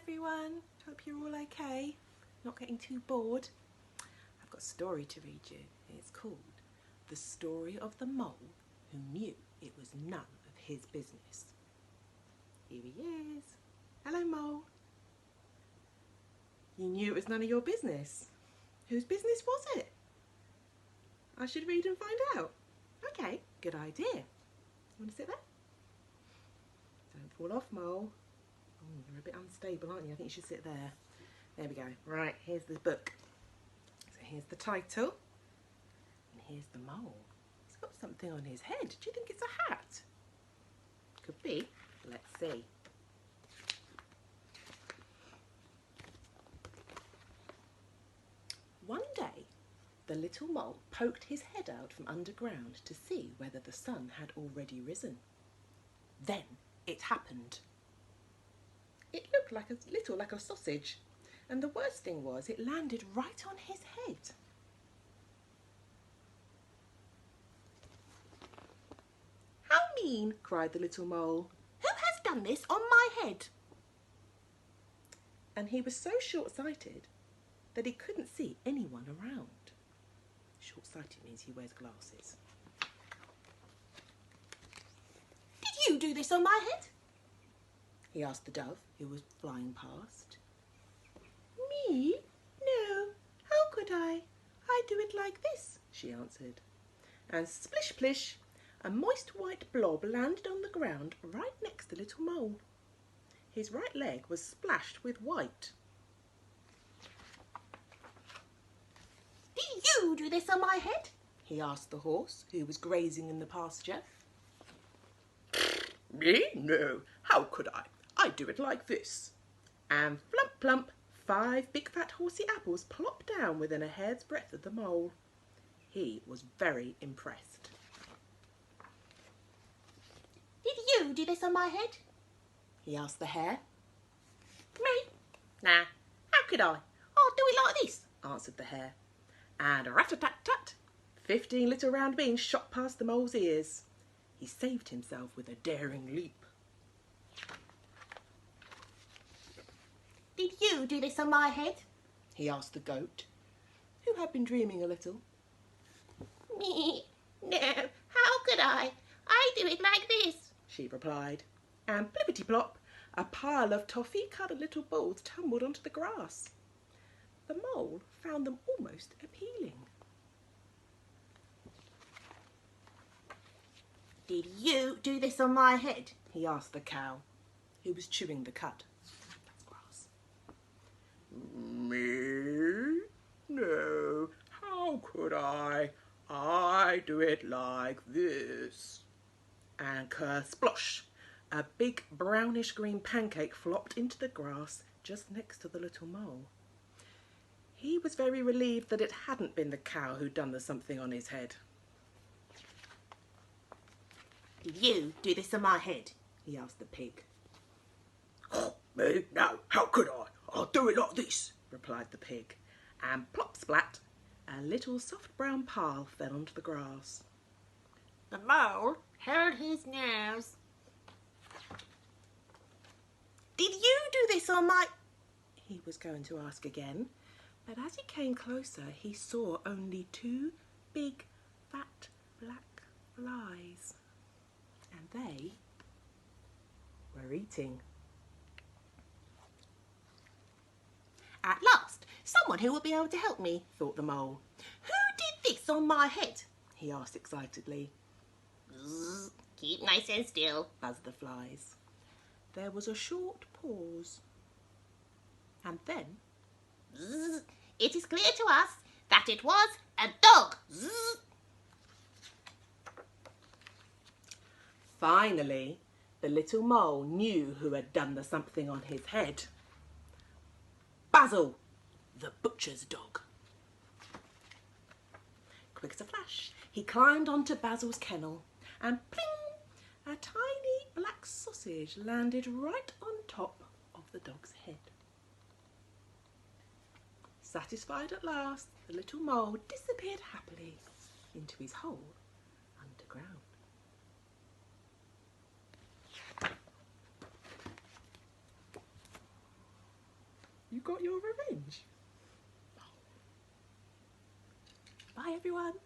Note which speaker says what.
Speaker 1: everyone. Hope you're all okay. Not getting too bored. I've got a story to read you. It's called The Story of the Mole Who Knew It Was None of His Business. Here he is. Hello, Mole. You knew it was none of your business. Whose business was it? I should read and find out. Okay, good idea. You want to sit there? Don't fall off, Mole. Oh, you're a bit unstable, aren't you? I think you should sit there. There we go. Right, here's the book. So here's the title. And here's the mole. He's got something on his head. Do you think it's a hat? Could be. Let's see. One day, the little mole poked his head out from underground to see whether the sun had already risen. Then it happened. It looked like a little like a sausage, and the worst thing was it landed right on his head. How mean, cried the little mole. Who has done this on my head? And he was so short-sighted that he couldn't see anyone around. Short-sighted means he wears glasses. Did you do this on my head? He asked the dove, who was flying past. Me? No, how could I? I do it like this, she answered. And splish-plish, a moist white blob landed on the ground right next to little mole. His right leg was splashed with white. Did you do this on my head? He asked the horse, who was grazing in the pasture. Me? No, how could I? I do it like this. And flump plump, 5 big fat horsey apples plopped down within a hair's breadth of the mole. He was very impressed. Did you do this on my head? He asked the hare. Me? Nah, how could I? I'll do it like this, answered the hare. And rat-a-tat-tat, 15 little round beans shot past the mole's ears. He saved himself with a daring leap. Did you do this on my head? He asked the goat, who had been dreaming a little. Me? No, how could I? I do it like this, she replied. And plippity-plop, a pile of toffee-coloured little balls tumbled onto the grass. The mole found them almost appealing. Did you do this on my head? He asked the cow, who was chewing the cud. That's grass. Me? No, how could I? I do it like this. And kersplosh, a big brownish green pancake flopped into the grass just next to the little mole. He was very relieved that it hadn't been the cow who'd done the something on his head. Did you do this on my head? He asked the pig. Oh, me? No, how could I? I'll do it like this, replied the pig. And plop splat, a little soft brown pile fell onto the grass. The mole held his nose. Did you do this on my... He was going to ask again, but as he came closer, he saw only 2 big, fat, black flies. And they were eating. At last, someone who will be able to help me, thought the mole. Who did this on my head? He asked excitedly. Zzz, keep nice and still, buzzed the flies. There was a short pause. And then, zzz, it is clear to us that it was a dog. Zzz. Finally, the little mole knew who had done the something on his head. Basil, the butcher's dog. Quick as a flash, he climbed onto Basil's kennel and pling, a tiny black sausage landed right on top of the dog's head. Satisfied at last, the little mole disappeared happily into his hole underground. You got your revenge. Bye everyone.